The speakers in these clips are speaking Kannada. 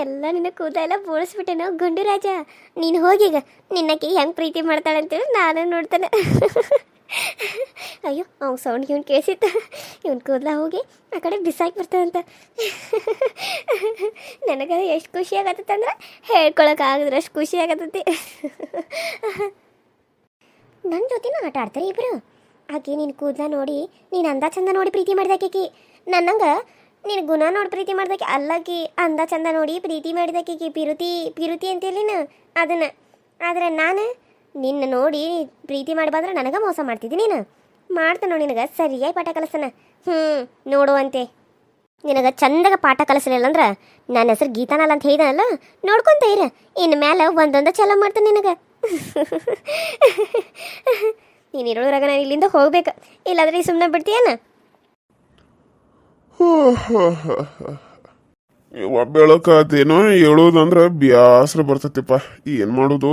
ಎಲ್ಲ ನಿನ್ನ ಕೂದಲೆಲ್ಲ ಬೋಳಿಸ್ಬಿಟ್ಟೆನೋ ಗುಂಡು ರಾಜ. ನೀನು ಹೋಗೀಗ ನಿನ್ನಕ್ಕೆ ಹೆಂಗೆ ಪ್ರೀತಿ ಮಾಡ್ತಾಳಂತೇಳಿ ನಾನು ನೋಡ್ತಾನೆ. ಅಯ್ಯೋ ಅವ್ನು ಸೌಂಡ್ ಇವ್ನು ಕೇಳಿಸಿತ್ತು. ಇವ್ನು ಕೂದಲ ಹೋಗಿ ಆ ಕಡೆ ಬಿಸಾಕಿ ಬರ್ತದಂತ. ನನಗೆ ಎಷ್ಟು ಖುಷಿ ಆಗತ್ತಂದ್ರೆ ಹೇಳ್ಕೊಳಕ್ಕಾಗದ್ರೆ ಅಷ್ಟು ಖುಷಿ ಆಗತ್ತೈತಿ. ನನ್ನ ಜೊತೆನೂ ಆಟ ಆಡ್ತಾರೆ ಇಬ್ಬರು. ಆಕೆ ನಿನ್ನ ಕೂದಲ ನೋಡಿ ನೀನು ಅಂದ ಚಂದ ನೋಡಿ ಪ್ರೀತಿ ಮಾಡಿದಾಕಿ. ನನ್ನಂಗೆ ನೀನು ಗುಣ ನೋಡಿ ಪ್ರೀತಿ ಮಾಡ್ದಕ್ಕೆ ಅಲ್ಲಕಿ ಅಂದ ಚಂದ ನೋಡಿ ಪ್ರೀತಿ ಮಾಡಿದಕ್ಕಿ ಪಿರುತಿ ಅಂತೇಳಿನ ಅದನ್ನು. ಆದರೆ ನಾನು ನಿನ್ನ ನೋಡಿ ಪ್ರೀತಿ ಮಾಡಿ ಬಂದ್ರೆ ನನಗೆ ಮೋಸ ಮಾಡ್ತಿದ್ದಿ. ನೀನು ಮಾಡ್ತಾನೋ ನಿನಗೆ ಸರಿಯಾಗಿ ಪಾಠ ಕಲಿಸ್ತಾನ. ನೋಡುವಂತೆ ನಿನಗೆ ಚಂದಾಗ ಪಾಠ ಕಲಿಸಲಿಲ್ಲ ಅಂದ್ರೆ ನನ್ನ ಹೆಸರು ಗೀತಾನಲ್ಲ ಅಂತ ಹೇಳಿದನಲ್ಲ, ನೋಡ್ಕೊಂತ ಇರ. ಇನ್ನು ಮೇಲೆ ಒಂದೊಂದು ಚಲೋ ಮಾಡ್ತಾನೆ ನಿನಗೆ. ನೀನು ಇರೋದ್ರಾಗ ನಾನು ಇಲ್ಲಿಂದ ಹೋಗ್ಬೇಕು, ಇಲ್ಲಾಂದ್ರೆ ಈ ಸುಮ್ಮನೆ ಬಿಡ್ತೀಯನ. ಬೆಳಕಾತೇನೋ ಹೇಳೋದಂದ್ರೆ ಬ್ಯಾಸ್ರ ಬರ್ತೈತಿಪ್ಪ. ಏನು ಮಾಡೋದು,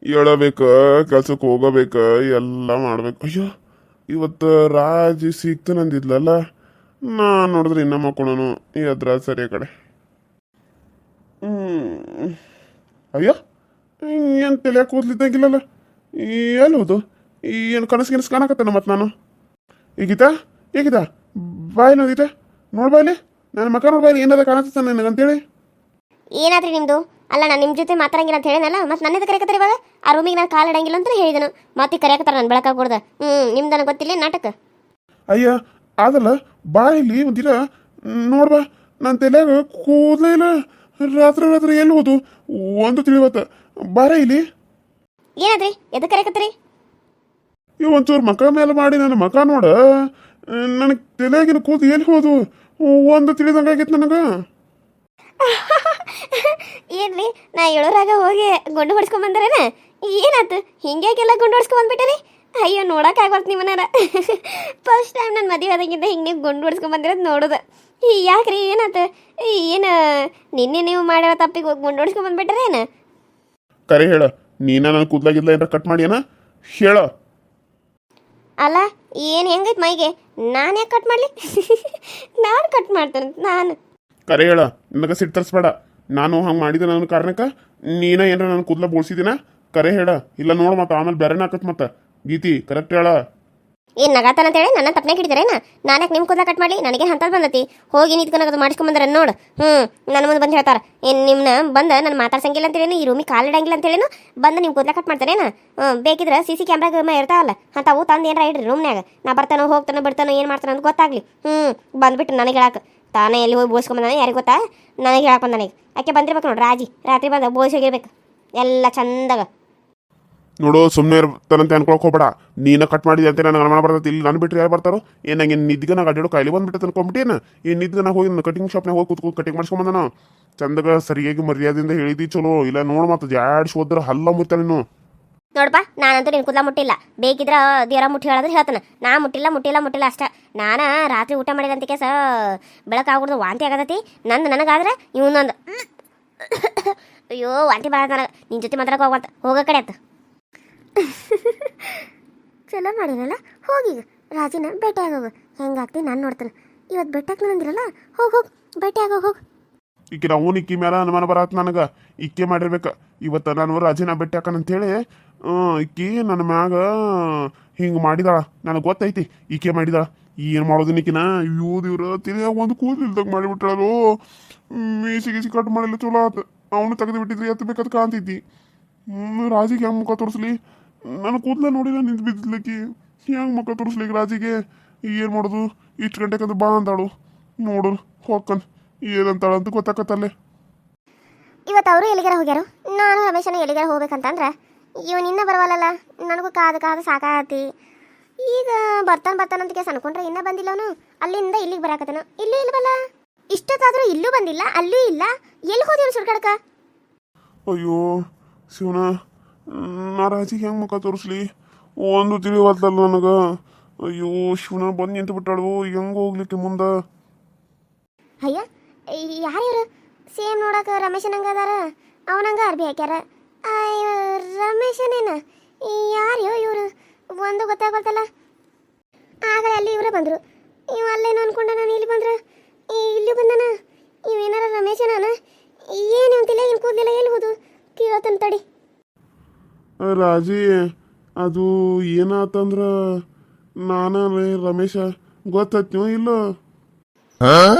ಹೇಳಬೇಕ, ಕೆಲ್ಸಕ್ಕೆ ಹೋಗಬೇಕ, ಎಲ್ಲ ಮಾಡ್ಬೇಕು. ಅಯ್ಯೋ ಇವತ್ತು ರಾಜಿ ಸಿಗ್ತಾನಂದಿದ್ಲಲ್ಲ, ನಾನು ನೋಡಿದ್ರೆ ಇನ್ನ ಮಕ್ಕೊಳನು ಎದ್ರ ಸರಿ ಕಡೆ. ಅಯ್ಯೋ ಏನು ತಲೆ ಕೂದ್ಲಿದ್ದಂಗಿಲ್ಲಲ್ಲ, ಎಲ್ಲಿ ಹೋದು? ಏನು ಕನಸು ಕಾಣಕತ್ತೇನ ಮತ್ತೆ ನಾನು. ಈಗೀತಾ ಬಾಯ್ ನೋದೀತ ನೋಡ್ಬಾಯ್ಲಿ, ನನ್ನ ಮಕ್ಕ ನೋಡ್ಬಾಯ್ಲಿ ಏನದ ಕಾಣತ್ತ ನನಗಂತೇಳಿ. ಏನಾದ್ರಿ ನಿಮ್ಮದು? ಅಲ್ಲ ನಾನು ನಿಮ್ಮ ಜೊತೆ ಮಾತಾಡಂಗಿಲ್ಲ ಅಂತ ಹೇಳಿನಲ್ಲ, ಮತ್ತೆ ನನ್ನಿಂದ ಕರೆಯಕತ್ತಾರೆ ಇವಾಗ. ಆ ರೂಮಿಗೆ ನಾನು ಕಾಲು ಇಡಂಗಿಲ್ಲ ಅಂತ ಹೇಳಿದನು, ಮತ್ತೆ ಕರೆಯಕತ್ತಾರೆ ನಾನು ಬೆಳಕಾಗ್ಬಿಡ್ದ. ನಿಮ್ದು ನನಗೆ ಗೊತ್ತಿಲ್ಲ ನಾಟಕ. ಅಯ್ಯ ಅದಲ್ಲ ಬಾಯಿಲಿ ಒಂದಿರ ನೋಡ್ಬಾ, ನನ್ನ ತಲೆಯಾಗ ಕೂದಲೇ ಇಲ್ಲ. ರಾತ್ರಿ ಎಲ್ಲಿ ಹೋದು ಒಂದು ತಿಳಿವತ್ತ. ಬಾರ ಇಲ್ಲಿ. ಏನಾದ್ರಿ ಎದಕ್ಕೆ ಕರೆಯಕತ್ತೀರಿ? ಇವ್ ಒಂಚೂರು ಮಕ್ಕ ಮೇಲೆ ಮಾಡಿ ನನ್ನ ಮಕ ನೋಡ, ನನಗೆ ತಲೆಯಾಗಿನ ಕೂದು ಎಲ್ಲಿ ಹೋದು ಒಂದು ತಿಳಿದಂಗಾಗಿತ್ತು ನನಗೆ. ಏನ್ರಿ ನಾ ಹೇಳೋರಾಗ ಹೋಗಿ ಗುಂಡು ಹೊಡ್ಸ್ಕೊಂಬಂದ್ರೇನ? ಏನಾಯ್ತು ಹಿಂಗ್ಯಾಕೆಲ್ಲ ಗುಂಡು ಹೊಡ್ಸ್ಕೊಂಬಂದ್ಬಿಟ್ಟರಿ? ಅಯ್ಯೋ ನೋಡೋಕ್ಕಾಗ್ಬಾರ್ದು ನಿಮ್ಮನಾರ. ಫಸ್ಟ್ ಟೈಮ್ ನನ್ನ ಮದುವೆ ಆದಾಗಿಂದ ಹಿಂಗೆ ನೀವು ಗುಂಡು ಹೊಡ್ಸ್ಕೊಂಬಂದಿರೋದು ನೋಡೋದು. ಯಾಕ್ರಿ ಏನಾಯ್ತು? ಏನು ನಿನ್ನೆ ನೀವು ಮಾಡಿರೋ ತಪ್ಪಿಗೆ ಹೋಗಿ ಗುಂಡು ಹೊಡ್ಸ್ಕೊಂಬಂದ್ಬಿಟ್ರೇನು? ಕರೆ ಹೇಳ, ನೀನ ನನ್ನ ಕೂದ್ಲಾಗಿದ್ಲ ಏನಾರ ಕಟ್ ಮಾಡಿಯನ ಹೇಳ. ಅಲ್ಲ ಏನು ಹೆಂಗೈತೆ ಮೈಗೆ? ನಾನು ಯಾಕೆ ಕಟ್ ಮಾಡಲಿ? ನಾನು ಕಟ್ ಮಾಡ್ತೇನೆ ನಾನು. ಕರೆ ಹೇಳ, ನನಗೆ ಸಿಟ್ಟು ತರಿಸ್ಬೇಡ. ನಾನು ಹಂಗೆ ಮಾಡಿದೆ ನನ್ನ ಕಾರಣಕ್ಕೆ ನೀನ ಏನಾರ ನನ್ನ ಕೂದಲ ಬೋಳ್ಸಿದಿನ? ಕರೆ ಹೇಳ, ಇಲ್ಲ ನೋಡು ಮತ್ತೆ ಆಮೇಲೆ ಬೇರೆನೇ ಆಕತ್ ಮತ್ತೆ. ಗೀತಿ ಕರೆಕ್ಟ್ ಹೇಳ. ಏನು ನಗಾತಾನ ಅಂತೇಳಿ ನನ್ನ ತಪ್ಪನೆ ಹಿಡಿತಾರೇನ? ನಾನು ಯಾಕೆ ನಿಮ್ಮ ಕೂದಲ ಕಟ್ ಮಾಡಲಿ? ನನಗೆ ಅಂತಲ್ಲಿ ಬಂದತಿ. ಹೋಗಿ ನಿಂತ್ಕೊಂಡು ಮಾಡಿಸ್ಕೊಂಬಂದ್ರೆ ನೋಡು. ನನ್ನ ಮುಂದೆ ಬಂದು ಹೇಳ್ತಾರೆ ಏನು ನಿಮ್ಮನ್ನ ಬಂದು ನಾನು ಮಾತಾಡ್ಸಂಗಿಲ್ಲ ಅಂತೇಳೇನು, ಈ ರೂಮಿಗೆ ಕಾಲು ಇಡಂಗಿಲ್ಲ ಅಂತೇಳೇನು, ಬಂದು ನಿಮ್ಮ ಕೂದಲ ಕಟ್ ಮಾಡ್ತಾರೇನ? ಬೇಕಿದ್ರೆ CC ಕ್ಯಾಮ್ರಾಗ ಇರ್ತಾವಲ್ಲ ಅಂತಾವು ತಂದು ಏನಾರ ಇಡ್ರಿ ರೂಮ್ನಾಗ. ನಾ ಬರ್ತಾನೋ ಹೋಗ್ತಾನೋ ಬಿಡ್ತಾನೋ ಏನು ಮಾಡ್ತಾನೋ ಅಂತ ಗೊತ್ತಾಗ್ಲಿ. ಬಂದ್ಬಿಟ್ಟು ನನಗೆ ಹೇಳಕ್ಕೆ ತಾನೇ ಎಲ್ಲಿ ಹೋಗಿ ಬೋಳ್ಸ್ಕೊಂಬಂದಾನೆ ಯಾರಿಗೆ ಗೊತ್ತಾ? ನನಗೆ ಹೇಳಕ್ಕೆ ಬಂದ ನನಗೆ. ಯಾಕೆ ಬಂದಿರ್ಬೇಕು ನೋಡ್ರಿ ರಾಜಿ, ರಾತ್ರಿ ಬಂದ ಬೋಳ್ಸೋಗಿರ್ಬೇಕು ಎಲ್ಲ ಚಂದಾಗ. ನೋಡು ಸುಮ್ಮನೆ ಇರ್ತಾನಂತೆ ಅನ್ಕೊಳಕ್ ಹೋಗ್ಬೇಡ. ನೀನ ಕಟ್ ಮಾಡಿದೆ ಅಂತ ನನಗೆ ಅನುಮಾನ ಬರ್ತೈತಿ. ಇಲ್ಲಿ ನಾನು ಬಿಟ್ಟರೆ ಯಾರು ಬರ್ತಾರೋ ಏನು? ನಂಗೆ ನಿದ್ಗೆ ನಾನು ಅಡ್ಡಾಡೋ ಕಾಯಿಲೆ ಬಂದ್ಬಿಟ್ಟು ಅನ್ಕೊಂಬಿಟ್ಟೇನು? ಈ ನಿದ್ಗೆ ನಾನು ಹೋಗಿ ಕಟಿಂಗ್ ಶಾಪ್ನಾಗ ಹೋಗಿ ಕೂತ್ಕೊಂಡು ಕಟಿಂಗ್ ಮಾಡಿಸ್ಕೊಂಬಂದ. ಚಂದಾಗ ಸರಿಯಾಗಿ ಮರ್ಯಾದೆಯಿಂದ ಹೇಳಿದಿ ಚಲೋ. ಇಲ್ಲ ನೋಡು ಮತ್ತೆ ಜಾಡ್ಸಿ ಹೋದ್ರೆ ಹಲ್ಲ ಮುಟ್ತಾನೆ ನೀನು. ನೋಡಪ್ಪ ನಾನಂತೂ ನಿನ್ನ ಕೂದಲ ಮುಟ್ಟಿಲ್ಲ. ಬೇಕಿದ್ರೆ ದೇವರ ಮುಟ್ಟಿ ಹೇಳಿದ್ರೆ ಹೇಳ್ತಾನೆ. ನಾ ಮುಟ್ಟಿಲ್ಲ ಅಷ್ಟೇ. ನಾನು ರಾತ್ರಿ ಊಟ ಮಾಡಿದಂತ ಕೇಸ ಬೆಳಕಾಗ್ಬಿಡ್ದು ವಾಂತಿ ಆಗತೈತಿ ನನಗಾದ್ರೆ ಇವನೊಂದು. ಅಯ್ಯೋ ವಾಂತಿ ಬರ ನನಗೆ. ನಿನ್ನ ಜೊತೆ ಮಾತಾಡಕ್ಕೆ ಹೋಗ್ಬಾರ್ದು, ಹೋಗೋ ಕಡೆ ಆಯ್ತು. ಚಲೋ ಮಾಡಿರಲ್ಲ, ಹೋಗೀಗ ರಾಜಿನ ಭೇಟಿ ಆಗೋಗು. ಹೆಂಗಾಗ್ತಿ ನಾನು ನೋಡ್ತೇನೆ. ಇವತ್ತು ಭೇಟಿಯಾಗಿ ನಂದಿರಲ್ಲ, ಹೋಗಿ ಭೇಟಿ ಹೋಗು. ಈಕೆ ಅವನು ಇಕ್ಕಿ ಮೇಲೆ ಅನುಮಾನ ಬರತ್ತೆ ನನಗೆ. ಇಕ್ಕೆ ಮಾಡಿರ್ಬೇಕು ಇವತ್ತು ನಾನು ರಾಜಿನ ಭೇಟಿ ಹಾಕನಂತೇಳಿ. ಇಕ್ಕಿ ನನ್ನ ಮ್ಯಾಗ ಹಿಂಗೆ ಮಾಡಿದಾಳ, ನನಗೆ ಗೊತ್ತೈತಿ ಈಕೆ ಮಾಡಿದಾಳ. ಏನು ಮಾಡೋದು ನಿಕ್ಕಿನ? ಅಯ್ಯೋ ದೇವ್ರ, ತಿರುಗ ಒಂದು ಕೂದಲಿಲ್ದಾಗ ಮಾಡಿಬಿಟ್ಟಾಳು. ಮೀಸಿ ಕಟ್ ಮಾಡಿಲ್ಲ, ಚಲೋ ಆತು. ಅವನು ತೆಗೆದು ಬಿಟ್ಟಿದ್ರಿ ಎತ್ತಬೇಕಾದ ಕಾಣ್ತೈತಿ. ರಾಜಿಗೆ ಹೆಂಗೆ ಮುಖ ತೋರಿಸ್ಲಿ? ನನ್ನ ಕೂದಲ ನೋಡಿಲ್ಲ ನಿಂತು ಬಿದ್ದಿದ್ಲಕ್ಕಿ. ಹೆಂಗೆ ಮುಖ ತೋರಿಸ್ಲಿಕ್ಕೆ ರಾಜಿಗೆ? ಏನು ಮಾಡೋದು? ಇಷ್ಟು ಗಂಟೆಕಂದು ಬಾ ಅಂದಾಳು. ನೋಡು ಹೋಗ್ಕನ್ ಏನಂತಾಳ ಅಂತ ಗೊತ್ತಾಕತ್ತಲ್ಲೇ. ಇವತ್ತು ಅವರು ಎಲ್ಲಿಗಾರ ಹೋಗ್ಯಾರು, ನಾನು ರಮೇಶನ ಎಲ್ಲಿಗಾರ ಹೋಗ್ಬೇಕಂತಂದ್ರೆ ಇವನಿನ್ನ ಬರವಲ್ಲ. ನನಗೂ ಕಾದು ಸಾಕಾಗತಿ. ಈಗ ಬರ್ತಾನಂತ ಕೇಸ್ ಅನ್ಕೊಂಡ್ರೆ ಇನ್ನೂ ಬಂದಿಲ್ಲ ಅವನು. ಅಲ್ಲಿಂದ ಇಲ್ಲಿಗೆ ಬರಾಕತ್ತೇನು? ಇಲ್ಲೂ ಇಲ್ವಲ್ಲ. ಇಷ್ಟೊತ್ತಾದರೂ ಇಲ್ಲೂ ಬಂದಿಲ್ಲ, ಅಲ್ಲೂ ಇಲ್ಲ. ಎಲ್ಲಿ ಹೋದಿವ್ನು ಸುರ್ಗಡ್ಕ? ಅಯ್ಯೋ ಶಿವನ, ನಾ ರಾಜಿಗೆ ಹೆಂಗೆ ಮುಖ ತೋರಿಸ್ಲಿ? ಒಂದು ತಿಳಿವಲ್ದಲ್ಲ ನನಗೆ. ಅಯ್ಯೋ ಶಿವನ, ಬಂದು ನಿಂತು ಬಿಟ್ಟಾಳು. ಹೆಂಗೆ ಹೋಗ್ಲಿಕ್ಕೆ ಮುಂದೆ? ಅಯ್ಯ ಯಾರಿವ್ರು? ಸೇಮ್ ನೋಡಕ್ಕೆ ರಮೇಶನಂಗ ಅದಾರ, ಅವನಂಗ ಅರ್ಬಿ ಹಾಕ್ಯಾರ. ರಮೇಶನೇನ? ಯಾರು ಇವರು? ಒಂದು ಗೊತ್ತಾಗ್ಬರ್ತಲ್ಲ. ಆಗಲೇ ಅಲ್ಲಿ ಇವರೇ ಬಂದರು. ಇವ ಅಲ್ಲೇನು ಅನ್ಕೊಂಡ, ನಾನು ಇಲ್ಲಿ ಬಂದ್ರೆ ಇಲ್ಲಿ ಬಂದನ. ರಾಜಿ ಅದು ಏನಾತಂದ್ರ ನಾನ ರಮೇಶ ಗೊತ್ತೈತ್ನೋ ಇಲ್ಲೋ.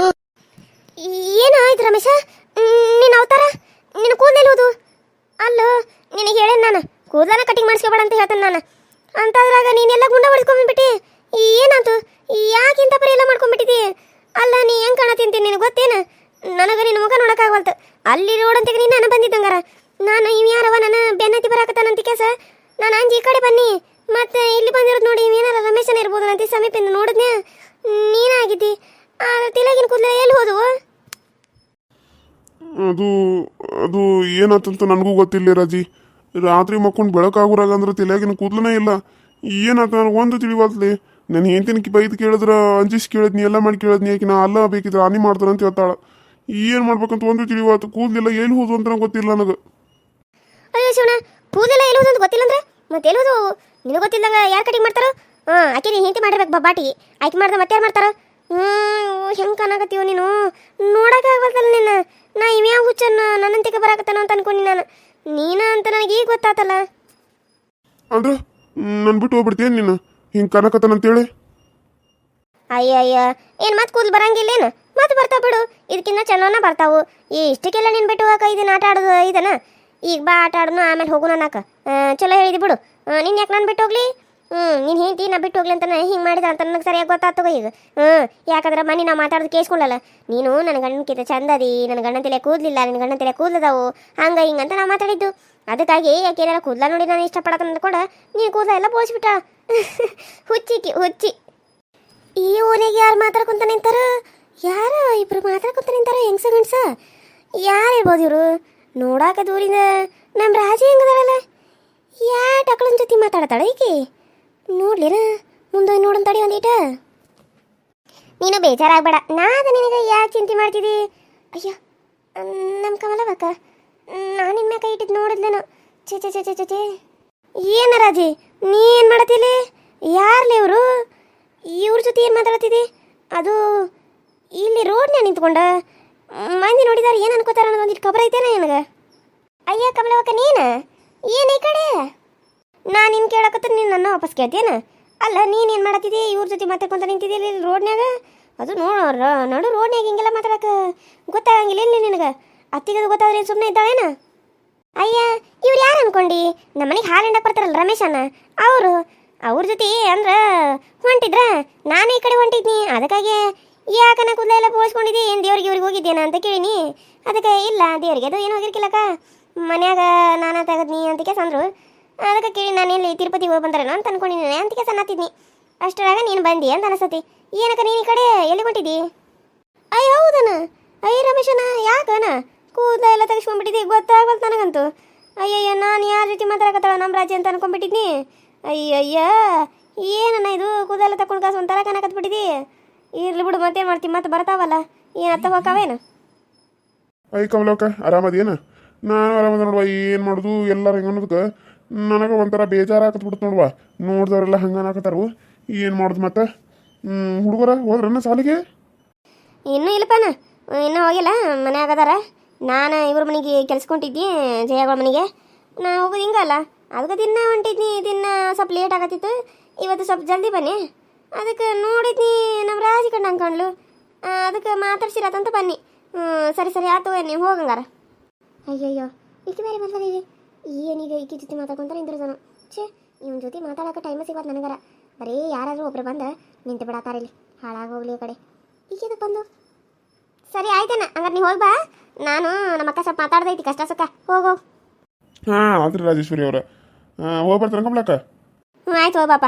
ಏನಾಯ್ತು ರಮೇಶ? ನಿನ್ನ ಅವತಾರ ನಿನ್ನ ಕೂದಲೆಲ್ಲೋದು? ಅಲ್ಲೋ ನಿನಗೆ ಹೇಳೇನು ನಾನು ಕೂದಲನ್ನ ಕಟಿಂಗ್ ಮಾಡಿಸ್ಕೋಬೇಡ ಅಂತ ಹೇಳ್ತೇನೆ ನಾನು. ಅಂತಾದ್ರಾಗ ನೀನೆಲ್ಲ ಗುಂಡ ಹೊಡೆಸ್ಕೊಂಡ್ಬಿಟ್ಟು ಏನಾಯ್ತು? ಯಾಕಿಂತ ಪರಿ ಎಲ್ಲ ಮಾಡ್ಕೊಂಡ್ಬಿಟ್ಟಿದ್ದಿ? ಅಲ್ಲ ನೀ ಹೆಂಗೆ ಕಾಣತಿಂತೀನಿ ನಿನಗೆ ಗೊತ್ತೇನು? ನನಗೆ ನಿನ್ನ ಮುಖ ನೋಡೋಕ್ಕಾಗವಲ್ತು. ಅಲ್ಲಿ ರೋಡಂತೆಗೆ ನೀನು ನಾನು ಬಂದಿದ್ದಂಗಾರ ನಾನು ಇವ್ ಯಾರವ ನನ್ನ ಬೆನ್ನತ್ತಿ ಬರಾಕತ್ತಾನಂತ ಕೇಸ ನಾನು ಅಂಜಿ ಈ ಕಡೆ ಬನ್ನಿ ಮತ್ತೆ ಇಲ್ಲಿ ಬಂದಿರೋದು ನೋಡಿ ಏನಾರ ರಮೇಶನ ಇರ್ಬೋದು ಅಂತ ಸಮೀಪದಿಂದ ನೋಡಿದ್ನೆ ನೀನಾಗಿದ್ದಿ. ಆ ತಿಲಗಿನ ಕೂದಲ ಎಲ್ಲಿ ಹೋದವು? ಅದು ಅದು ಏನಾತಂತ ನನಗೂ ಗೊತ್ತಿಲ್ಲ ರಾಜಿ. ರಾತ್ರಿ ಮಕ್ಕೊಂಡು ಬೆಳಕಾಗುರಾಗ ಅಂದ್ರೆ ತಲೆಯಾಗಿನ ಕೂದಲನೇ ಇಲ್ಲ. ಏನಾತ ನನಗೆ ಒಂದು ತಿಳಿವಾತ್ಲಿ. ನಾನು ಹೆಂಡ್ತಿನ ಬೈದು ಕೇಳಿದ್ರ ಅಂಜಿಸಿ ಕೇಳಿದ್ನಿ, ಎಲ್ಲ ಮಾಡಿ ಕೇಳಿದ್ನಿ. ಯಾಕೆ ನಾ ಅಲ್ಲ ಬೇಕಿದ್ರೆ ಹಾನಿ ಮಾಡ್ತಾನೆ ಅಂತ ಹೇಳ್ತಾಳ. ಏನು ಮಾಡ್ಬೇಕಂತ ಒಂದು ತಿಳಿವಾತು. ಕೂದಲೆಲ್ಲ ಎಲ್ಲಿ ಹೋದು ಅಂತ ನಂಗೆ ಗೊತ್ತಿಲ್ಲ ನನಗೆ. ಅಯ್ಯೋ ಶಿವನ, ಕೂದಲೆಲ್ಲ ಎಲ್ಲಿ ಹೋದು ಅಂತ ಗೊತ್ತಿಲ್ಲ ಅಂದ್ರೆ ಮತ್ತೆ ಎಲ್ಲಿ ಹೋದು? ನಿನಗೆ ಗೊತ್ತಿಲ್ಲದಾಗ ಯಾರು ಕಟಿಂಗ್ ಮಾಡ್ತಾರೋ? ಆಕೆ ನೀನು ಹೆಂಡತಿ ಮಾಡಿರ್ಬೇಕು ಬಾಟಿ. ಆಕೆ ಮಾಡ್ದೆ ಮತ್ತೆ ಯಾರು ಮಾಡ್ತಾರ? ಹೆಂಗೆ ಕಾಣಕತ್ತೀವ ನೀನು? ನೋಡೋಕ್ಕಾಗಲ್ತಲ್ಲ ನಿನ್ನ. ನಾ ಇವ್ಯಾವ ಹುಚ್ಚನ್ನ ನನ್ನಂತಿಗೆ ಬರಾಕತ್ತಾನ ಅಂತ ಅನ್ಕೊಂಡಿ ನಾನು. ನೀನ ಅಂತ ನನಗೆ ಈಗ ಗೊತ್ತಾತಲ್ಲ. ಅಂದ್ರೆ ನಾನು ಬಿಟ್ಟು ಹೋಗ್ಬಿಡ್ತೀನಿ ನೀನು ಹಿಂಗೆ ಕನಕತ್ತನಂತೇಳಿ? ಅಯ್ಯ ಏನು ಮತ್ತೆ ಕೂದಲು ಬರಂಗಿಲ್ಲೇನು? ಮತ್ತೆ ಬರ್ತಾವ ಬಿಡು, ಇದಕ್ಕಿಂತ ಚೆನ್ನಾನ ಬರ್ತಾವು. ಇಷ್ಟಕ್ಕೆಲ್ಲ ನೀನು ಬಿಟ್ಟು ಹೋಗಕ್ಕೆ ಇದನ್ನ ಆಟ ಆಡೋದು ಇದನ್ನ? ಈಗ ಬಾ ಆಟ ಆಡೋಣ ಆಮೇಲೆ ಹೋಗೋಣ ನಾಕ. ಚಲೋ ಹೇಳಿದಿ ಬಿಡು. ನೀನು ಯಾಕೆ ನಾನು ಬಿಟ್ಟು ಹೋಗ್ಲಿ? ನೀನು ಹೇಳ್ತಿ ನಾ ಬಿಟ್ಟು ಹೋಗ್ಲಿ ಅಂತ ಹಿಂಗೆ ಮಾಡಿದ ಅಂತ ನನಗೆ ಸರಿಯಾಗಿ ಗೊತ್ತಾಗ್ತವ ಈಗ. ಯಾಕಂದ್ರೆ ಮನೆ ನಾವು ಮಾತಾಡೋದು ಕೇಳಿಸ್ಕೊಳ್ಳಲ್ಲ. ನೀನು ನನ್ನ ಗಂಡನಕ್ಕಿಂತ ಚಂದದಿ, ನನ್ನ ಗಂಡನ ತಲೆ ಕೂದಲಿಲ್ಲ, ನನ್ನ ಗಂಡನ ತಲೆ ಕೂದಲದಾವು, ಹಂಗೆ ಹಿಂಗಂತ ನಾವು ಮಾತಾಡಿದ್ದು. ಅದಕ್ಕಾಗಿ ಯಾಕೆ ಏನಾರ ಕೂದಲ ನೋಡಿ ನಾನು ಇಷ್ಟಪಡತ್ತ ಅಂದ್ಕೊಂಡ ನೀನು ಕೂದಲ ಎಲ್ಲ ಬೋಳ್ಸ್ಬಿಟ್ಟ. ಹುಚ್ಚಿಕ್ಕಿ ಹುಚ್ಚಿ. ಈ ಊರಿಗೆ ಯಾರು ಮಾತಾಡ್ಕೊಂತ ನಿಂತಾರ? ಯಾರು ಇಬ್ರು ಮಾತಾಡ್ಕೊಂತ ನಿಂತಾರ? ಹೆಂಗ್ಸ ಗಂಡ್ಸ ಯಾರು ಇರ್ಬೋದು ಇವರು? ನೋಡಾಕ ದೂರಿಂದ ನಮ್ಮ ರಾಜಿ ಹೆಂಗದಾರಲ್ಲ, ಯಾ ಟಕ್ಕಳನ್ ಜೊತೆ ಮಾತಾಡತಾಳ ಈಕಿ? ನೋಡ್ಲಿನ ಮುಂದೆ ನೋಡನ್ ತಡಿ ಒಂದೀಟ. ನೀನು ಬೇಜಾರಾಗಬೇಡ, ನಾದ ನಿನಗೆ ಯಾಕೆ ಚಿಂತೆ ಮಾಡ್ತಿದ್ದಿ? ಅಯ್ಯೋ ನಮ್ಮ ಕಮಲವಕ್ಕ, ನಾನು ನಿನ್ನ ಮ್ಯಾಗ ಕೈ ಇಟ್ಟಿದ್ದು ನೋಡಿದ್ಲೇನು? ಚೇ ಚೇ ಚೇ ಚೇ ಚೇ ಚೇ. ಏನ ರಾಜಿ ನೀ ಏನು ಮಾಡತ್ತಿಲ್ಲಿ? ಯಾರ್ಲಿ ಇವರು? ಇವ್ರ ಜೊತೆ ಏನು ಮಾತಾಡ್ತಿದ್ದಿ? ಅದು ಇಲ್ಲಿ ರೋಡ್ನ್ಯಾಗ ನಿಂತ್ಕೊಂಡ ಮಂದಿ ನೋಡಿದಾರೆ ಏನು ಅನ್ಕೋತಾರ ಅನ್ನೋದು ಒಂದಿಟ್ಟು ಖಬರ ಐತೇನ ನನಗೆ? ಅಯ್ಯ ಕಮಲವಕ್ಕ ನೀನು ಏನು ಈ ಕಡೆ? ನಾನು ನಿನ್ನ ಕೇಳಕತ್ತ ನೀನು ನನ್ನ ವಾಪಸ್ ಕೇಳ್ತೇನ? ಅಲ್ಲ ನೀನು ಏನು ಮಾಡತ್ತಿದ್ದಿ? ಇವ್ರ ಜೊತೆ ಮಾತಾಡ್ಕೊಂತ ನಿಂತಿದ್ದಿ ಇಲ್ಲಿ ರೋಡ್ನ್ಯಾಗ? ಅದು ನಡು ರೋಡ್ನ್ಯಾಗ ಹಿಂಗೆಲ್ಲ ಮಾತಾಡಕ್ಕೆ ಗೊತ್ತಾಗಂಗಿಲ್ಲ ಇಲ್ಲಿ ನಿನಗೆ? ಅತ್ತಿಗದು ಗೊತ್ತಾದ್ರೆ ಸುಮ್ಮನೆ ಇದ್ದಾಳೇನ? ಅಯ್ಯ ಇವ್ರು ಯಾರು ಅನ್ಕೊಂಡಿ? ನಮ್ಮ ಮನೆಗೆ ಹಾಲು ಹಿಂಡಕ್ಕೆ ಬರ್ತಾರಲ್ಲ ರಮೇಶಣ್ಣ, ಅವ್ರ ಜೊತೆ ಅಂದ್ರೆ ಹೊಂಟಿದ್ರ ನಾನು ಈ ಕಡೆ ಹೊಂಟಿದ್ನಿ. ಅದಕ್ಕಾಗಿ ಯಾಕನ ಕೂದಲ ಎಲ್ಲ ಬೋಳ್ಸ್ಕೊಂಡಿದ್ದಿ? ಏನು ದೇವ್ರಿಗೆ ಇವ್ರಿಗೆ ಹೋಗಿದ್ದೇನ ಅಂತ ಕೇಳಿನಿ. ಅದಕ್ಕೆ ಇಲ್ಲ ದೇವ್ರಿಗೆ ಅದು ಏನು ಹೋಗಿರ್ಕಿಲ್ಲಕ್ಕ, ಮನ್ಯಾಗ ನಾನಾ ತೆಗದ್ನಿ ಅಂತ ಕೇಸ್ ಅಂದರು. ಅದಕ್ಕೆ ಕೇಳಿ ನಾನು ಎಲ್ಲಿ ತಿರುಪತಿಗೆ ಹೋಗಿ ಬಂದ್ರೇನೋ ಅಂತ ಅನ್ಕೊಂಡಿದ್ದೀನಿ ಅಂತ ಕೇಸ್ ಅನ್ನತ್ತಿದ್ನಿ. ಅಷ್ಟರಾಗ ನೀನು ಬಂದಿ ಅಂತ ಅನಿಸ್ತತಿ. ಏನಕ್ಕ ನೀನು ಈ ಕಡೆ ಎಲ್ಲಿ ಹೊಂಟಿದ್ದಿ? ಅಯ್ಯ ಹೌದನ? ಅಯ್ಯ ರಮೇಶನ ಯಾಕನ ಕೂದಲ ಎಲ್ಲ ತೆಗಿಸ್ಕೊಂಡ್ಬಿಟ್ಟಿದ್ದಿ? ಗೊತ್ತಾಗಲ್ತು ನನಗಂತೂ. ಅಯ್ಯಯ್ಯ ನಾನು ಯಾರ ಜೊತೆ ಮಾತಾಡಕತ್ತಾಳ ನಮ್ಮ ರಾಜ್ಯ ಅಂತ ಅನ್ಕೊಂಡ್ಬಿಟ್ಟಿದ್ನಿ. ಅಯ್ಯಯ್ಯ ಏನನ್ನ ಇದು ಕೂದಲ ತಕೊಂಡು ಕಾಸು ಒಂಥರ ಕಾಣಕತ್ಬಿಟ್ಟಿದ್ದಿ. ಇರ್ಲಿ ಬಿಡು, ಮತ್ತೇನು ಮಾಡ್ತೀವಿ, ಮತ್ತೆ ಬರ್ತಾವಲ್ಲ ಏನು ಅತ್ತ ಹೋಕಾವೇನು? ಅಯ್ಯ ಕಮಲಕ್ಕ ಆರಾಮದೇನ? ನಾನು ಆರಾಮದ ನೋಡುವ. ಏನು ಮಾಡೋದು ಎಲ್ಲರೂ ಹೆಂಗೆ ಅನ್ನೋದಕ್ಕೆ ನನಗೆ ಒಂಥರ ಬೇಜಾರಾಕತ್ಬಿಡ್ತು ನೋಡುವ. ನೋಡಿದವರೆಲ್ಲ ಹಂಗೆ ಅನ್ನಕತ್ತಾರು. ಏನು ಮಾಡೋದು ಮತ್ತೆ? ಹುಡುಗರ ಹೋದ್ರನ್ನ ಸಾಲಿಗೆ? ಇನ್ನೂ ಇಲ್ಲಪ್ಪನ, ಇನ್ನೂ ಹೋಗಿಲ್ಲ, ಮನ್ಯಾಗ ಅದಾರ. ನಾನು ಇವ್ರ ಮನೆಗೆ ಕೆಲ್ಸ್ಕೊಂಡಿದ್ದಿ ಜಯಗಳ ಮನೆಗೆ. ನಾ ಹೋಗೋದು ಹಿಂಗಲ್ಲ, ಅದಕ್ಕೆ ದಿನ ಹೊಂಟಿದ್ನಿ. ದಿನ ಸ್ವಲ್ಪ ಲೇಟ್ ಆಗತ್ತಿತ್ತು, ಇವತ್ತು ಸ್ವಲ್ಪ ಜಲ್ದಿ ಬನ್ನಿ. ಅದಕ್ಕೆ ನೋಡಿದ್ನಿ ನಮ್ಮ ರಾಜಿ ಕಂಡು ಅನ್ಕೊಂಡ್ಲು, ಅದಕ್ಕೆ ಮಾತಾಡ್ಸಿರತ್ತಂತ ಬನ್ನಿ. ಸರಿ ಸರಿ ಆತು, ನೀವು ಹೋಗಂಗಾರ. ಅಯ್ಯಯ್ಯೋ ಈಕೆ ಬೇರೆ ಬಂದನಿಗೆ ಏನೀಗ ಈಕೆ ಜೊತೆ ಮಾತಾಡ್ಕೊಂತ ನಿಂತಿರ್ತಾನು. ಛೇ ಇವನ ಜೊತೆ ಮಾತಾಡೋಕೆ ಟೈಮ್ ಸಿಗೋದು ನನಗರ. ಬರೀ ಯಾರಾದರೂ ಒಬ್ರು ಬಂದು ನಿಂತು ಬಿಡತ್ತಾರ ಇಲ್ಲಿ, ಹಾಳಾಗೋಗ್ಲಿ ಆ ಕಡೆ. ಈಗೇದಕ್ಕೆ ಬಂದು? ಸರಿ ಆಯ್ತೇನ, ಹಂಗಾರೆ ನೀವು ಹೋಗಿ ಬಾ. ನಾನು ನಮ್ಮ ಅಕ್ಕ ಸ್ವಲ್ಪ ಮಾತಾಡ್ದೈತಿ ಕಷ್ಟ ಸುಖ. ಹೋಗೋ. ಹಾಂ ಆದ್ರಿ ರಾಜೇಶ್ವರಿ ಅವ್ರ ಹೋಗಿ ಬರ್ತಾನೆ ಕಮಲಕ್ಕ. ಆಯ್ತು ಹೋಗ್ಬಾಪ.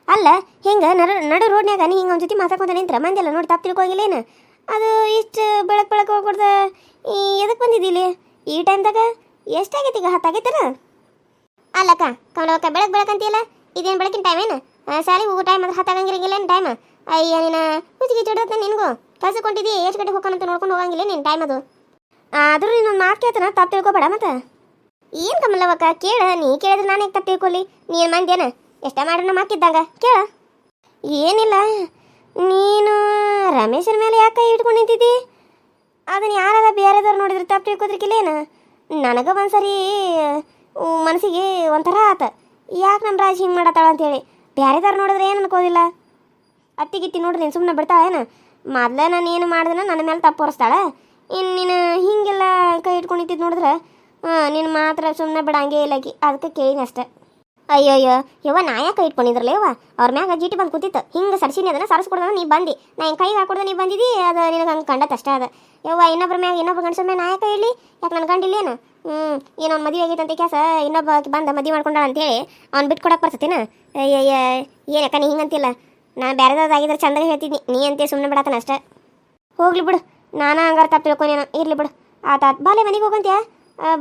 ಅಲ್ಲ ಹಿಂಗೆ ನಡು ರೋಡ್ನ್ಯಾಗ ನೀ ಹಿಂಗೆ ಅವ್ನ ಜೊತೆ ಮಾತಾಡ್ಕೊಂತ ನಿಂತ್ರ ಮಂದಿಲ್ಲ ನೋಡಿ ತಪ್ಪು ತಿಳ್ಕೊಗಿಲ್ಲೇನು? ಅದು ಇಷ್ಟು ಬೆಳಕು ಹೋಗ್ಕೊಡ್ದ ಎದಕ್ಕೆ ಬಂದಿದ್ದಿಲ್ಲಿ ಈ ಟೈಮ್ದಾಗ? ಎಷ್ಟಾಗೈತಿ ಈಗ? 10 ಆಗೈತೇನ? ಅಲ್ಲಕ್ಕ ಕಮಲಕ್ಕ, ಬೆಳಕಂತೀಯಲ್ಲ, ಇದೇನು ಬೆಳಕಿನ ಟೈಮ್ ಏನು? ಶಾಲೆಗೆ ಹೋಗೋ ಟೈಮ್ ಅಂದ್ರೆ 10 ಆಗಂಗಿರಂಗಿಲ್ಲೇನು ಟೈಮ್? ಅಯ್ಯ ನೀನು ಹುಚ್ಚಿಗೆ ಚಿಡತ್ತೆ ನಿನಗೂ. ಕಳ್ಸಿಕೊಂಡಿದ್ದಿ ಎಷ್ಟು ಗಂಟೆ ಹೋಗೋಣಂತ ನೋಡ್ಕೊಂಡು ಹೋಗಂಗಿಲ್ಲ ನೀನು ಟೈಮ್ ಅದು. ಆದರೂ ನೀನು ಮಾತು ಕೇಳ್ತಾನ, ತಪ್ಪು ತಿಳ್ಕೊಬೇಡ ಮತ್ತೆ. ಏನು ಕಮಲವಕ್ಕ ಕೇಳ, ನೀ ಕೇಳಿದ್ರೆ ನಾನು ತಪ್ಪು ತಿಳ್ಕೊಲಿ? ನೀನು ಮಂದೇನ ಎಷ್ಟ ಮಾಡ್ರಿ ನಮ್ಮ ಹಾಕಿದ್ದಂಗ ಕೇಳ. ಏನಿಲ್ಲ, ನೀನು ರಮೇಶನ ಮೇಲೆ ಯಾಕೆ ಕೈ ಇಟ್ಕೊಂಡು ನಿಂತಿದ್ದಿ? ಅದನ್ನು ಯಾರಾದ ಬೇರೆದವ್ರು ನೋಡಿದ್ರೆ ತಪ್ಪು ತಿಳ್ಕೊದ್ರಿಕಿಲ್ಲೇನು? ನನಗೆ ಒಂದ್ಸರಿ ಮನಸ್ಸಿಗೆ ಒಂಥರ ಆತ. ಯಾಕೆ ನಮ್ಮ ರಾಜಿ ಹಿಂಗೆ ಮಾಡತ್ತಾಳ ಅಂತೇಳಿ. ಬ್ಯಾರೆದಾರು ನೋಡಿದ್ರೆ ಏನು ಅನ್ಕೋದಿಲ್ಲ. ಅತ್ತಿಗಿತ್ತಿ ನೋಡ್ರಿ ನೀನು ಸುಮ್ಮನೆ ಬಿಡ್ತಾಳೇನು? ಮೊದಲೇ ನಾನು ಏನು ಮಾಡಿದ್ರೆ ನನ್ನ ಮೇಲೆ ತಪ್ಪು ಹೊರಿಸ್ತಾಳೆ. ಇನ್ನು ನೀನು ಹೀಗೆಲ್ಲ ಕೈ ಇಟ್ಕೊಂಡಿದ್ದು ನೋಡಿದ್ರೆ ನೀನು ಮಾತ್ರ ಸುಮ್ಮನೆ ಬಿಡಂಗೇ ಇಲ್ಲಕಿ. ಅದಕ್ಕೆ ಕೇಳಿನ ಅಷ್ಟೆ. ಅಯ್ಯೋ ಯವ್ವ, ನಾ ಯಾಕೆ ಕೈ ಇಟ್ಕೊಂಡಿದ್ರಲ್ಲ ಯವ್ವ? ಅವ್ರ ಮ್ಯಾಗ ಜೀಟಿ ಬಂದು ಕೂತಿತ್ತು. ಹಿಂಗೆ ಸರಿಸಿನಿ ಅದನ್ನು ಸರಿಸ್ಕೊಡ್ದ ನೀ ಬಂದು. ನಾ ಹಿಂಗೆ ಕೈಗೆ ಹಾಕೊಡ್ದೆ ನೀ ಬಂದಿದ್ದಿ. ಅದು ನಿನಗೆ ಹಂಗೆ ಕಂಡತ್ ಅಷ್ಟೇ ಅದ ಯವ್ವ. ಇನ್ನೊಬ್ರ ಮ್ಯಾಗ ಇನ್ನೊಬ್ಬ ಗಂಡಸ ಮ್ಯಾಗ ನಾ ಯಾಕೆ ಇರಲಿ? ಯಾಕೆ ನನ್ನ ಗಂಡಿಲ್ಲೇನು? ಏನೋ ಅವ್ನು ಮದುವೆ ಆಗೈತೆ ಅಂತ ಕೆಲಸ ಇನ್ನೊಬ್ಬ ಬಂದ ಮದುವೆ ಮಾಡ್ಕೊಂಡಾಳ ಅಂತೇಳಿ ಅವ್ನು ಬಿಟ್ಟು ಕೊಡಕ್ಕೆ ಬರ್ತೇನ? ಏನಕ್ಕ ನೀ ಹಿಂಗಂತಿಲ್ಲ? ನಾನು ಬೇರೆದಾಗಿದ್ರೆ ಚಂದಾಗ ಹೇಳ್ತಿದ್ನಿ. ನೀ ಅಂತೆ ಸುಮ್ಮನೆ ಬಿಡತ್ತಾನ ಅಷ್ಟೇ. ಹೋಗ್ಲಿ ಬಿಡು, ನಾನು ಹಂಗಾರೆ ತಪ್ಪು ತಿಳ್ಕೊನೇನೋ. ಇರ್ಲಿ ಬಿಡು, ಆತಾತ್. ಬಾಲೆ ಮನೆಗೆ ಹೋಗಂತ್ಯಾ?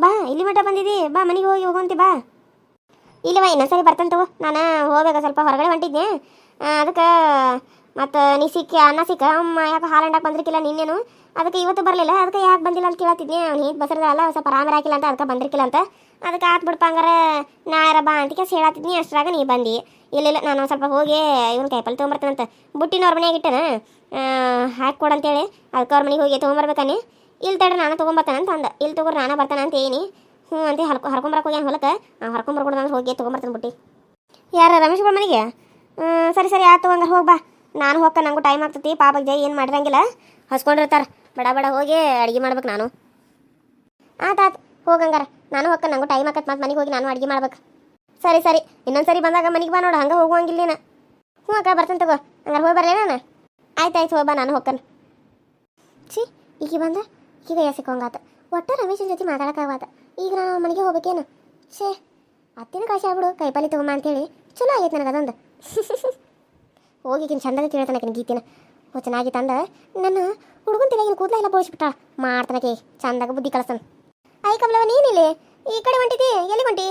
ಬಾ, ಇಲ್ಲಿ ಮಟ್ಟ ಬಂದಿದ್ದಿ. ಬಾ ಮನೆಗೆ ಹೋಗಂತಿ ಬಾ. ಇಲ್ಲವ, ಇನ್ನೊಂದ್ಸರಿ ಬರ್ತಾನೆ ತಗೋ. ನಾನು ಹೋಗ್ಬೇಕು, ಸ್ವಲ್ಪ ಹೊರಗಡೆ ಹೊಂಟಿದ್ದೆ. ಅದಕ್ಕೆ ಮತ್ತು ನೀ ಸಿಕ್ಕಿ ಅನ್ನ ಸಿಕ್ಕ ಅಮ್ಮ ಯಾಕೆ ಹಾಲು ಹಂಡಕ್ಕೆ ಬಂದಿರ್ಕಿಲ್ಲ ನಿನ್ನೇನು? ಅದಕ್ಕೆ ಇವತ್ತು ಬರಲಿಲ್ಲ. ಅದಕ್ಕೆ ಯಾಕೆ ಬಂದಿಲ್ಲ ಅಂತ ಕೇಳತ್ತಿದ್ದೆ. ಅವ್ನು ಹೀಗೆ ಬಸರದ ಅಲ್ಲ, ಸ್ವಲ್ಪ ಆರಾಮ ಹಾಕಿಲ್ಲ ಅಂತ ಅದಕ್ಕೆ ಬಂದಿರ್ಕಿಲ್ಲ ಅಂತ. ಅದಕ್ಕೆ ಆತ್ ಬಿಡಪ್ಪ ಹಂಗಾರೆ ನಾಳೆ ಬಾ ಅಂತ ಕೇಳಿ ಹೇಳತ್ತಿದ್ನಿ. ಅಷ್ಟ್ರಾಗ ನೀ ಬಂದು. ಇಲ್ಲ ನಾನು ಸ್ವಲ್ಪ ಹೋಗಿ ಇವ್ನ ಕಾಯಿಪಲ್ಲೆ ತೊಗೊಂಬರ್ತಾನಂತ. ಬುಟ್ಟಿನ ಅವ್ರ ಮನೆಯಾಗ ಇಟ್ಟನ ಹಾಕಿ ಕೊಡಂತೇಳಿ. ಅದಕ್ಕೆ ಅವ್ರ ಮನೆಗೆ ಹೋಗಿ ತೊಗೊಂಬರ್ಬೇಕಾನೆ. ಇಲ್ಲಿ ತಡ್ರಿ ನಾನು ತೊಗೊಂಬರ್ತಾನೆ ಅಂತ ಅಂದ. ಇಲ್ಲಿ ತೊಗೊರಿ ನಾನು ಬರ್ತಾನೆ ಅಂತ ಏನಿ. ಹ್ಞೂ ಅಂತ ಹರ್ಕೊಂಬರಕ್ಕೆ ಹೋಗ್ಯಾನ ಹೊಲಕ್ಕೆ. ಹರ್ಕೊಂಬರ್ಕೊಡ್ದು ಅಂದ್ರೆ ಹೋಗಿ ತೊಗೊಂಬರ್ತಾನೆ ಬುಟ್ಟಿ. ಯಾರು ರಮೇಶ್ ಗಳ ಮನೆಗೆ? ಸರಿ ಆಯ್ತು ಹಂಗಾರೆ ಹೋಗಿ ಬಾ. ನಾನು ಹೋಗ್ಕ, ನನಗೂ ಟೈಮ್ ಆಗ್ತೈತಿ. ಪಾಪಕ್ಕೆ ಜೈ ಏನು ಮಾಡಿರಂಗಿಲ್ಲ, ಹಸ್ಕೊಂಡಿರ್ತಾರೆ. ಬಡ ಹೋಗಿ ಅಡುಗೆ ಮಾಡ್ಬೇಕು ನಾನು. ಆತಾತು ಹೋಗಂಗಾರ. ನಾನು ಹೋಗ್ಕ, ನನಗೂ ಟೈಮ್ ಆಗತ್ತೆ. ಮತ್ತು ಮನೆಗೆ ಹೋಗಿ ನಾನು ಅಡುಗೆ ಮಾಡ್ಬೇಕು. ಸರಿ ಇನ್ನೊಂದು ಬಂದಾಗ ಮನೆಗೆ ಬಾ ನೋಡು. ಹಂಗೆ ಹೋಗುವಂಗಿಲ್ಲ ನೀನು. ಹ್ಞೂ ಅಕ್ಕ, ಬರ್ತಾನೆ ತಗೋ. ಹಂಗಾರೆ ಹೋಗಿ ಬರಲೇ ನಾನು? ಆಯ್ತು ಹೋಗಿ ಬಾ, ನಾನು ಹೋಗ್ತಾನೆ. ಈಗ ಬಂದ ಈಗ ಸಿಕ್ಕೋಂಗಾತ. ಒಟ್ಟು ರಮೇಶನ ಜೊತೆ ಮಾತಾಡೋಕ್ಕಾಗತ್ತ. ಈಗ ನಾನು ಮನೆಗೆ ಹೋಗ್ಬೇಕೇನು? ಅತ್ತಿನ ಕಾಶಿ ಆಗ್ಬಿಡು ಕೈಪಲ್ಲಿ ತೊಗೊಂಬ ಅಂತೇಳಿ. ಚಲೋ ಆಗೈತೆ ನನಗೆ ಅದೊಂದು. ಹೋಗಿಗಿನ ಚಂದಾಗ ಕೇಳ್ತಾನಕಿನ ಗೀತಿನ. ಚೆನ್ನಾಗಿ ತಂದ ನನ್ನ ಹುಡುಗನ ತಿಳಗಿನ ಕೂದಲ ಎಲ್ಲ ಬೋಳಿಸ್ಬಿಟ್ಟಾಳ. ಮಾಡ್ತಾನಕಿ ಚಂದಾಗ ಬುದ್ಧಿ ಕಳಿಸ್ತಾನೆ. ಕಮಲವ, ನೀನಿಲ್ಲಿ ಈ ಕಡೆ ಹೊಂಟಿದ್ದಿ? ಎಲ್ಲಿ ಹೊಂಟಿ?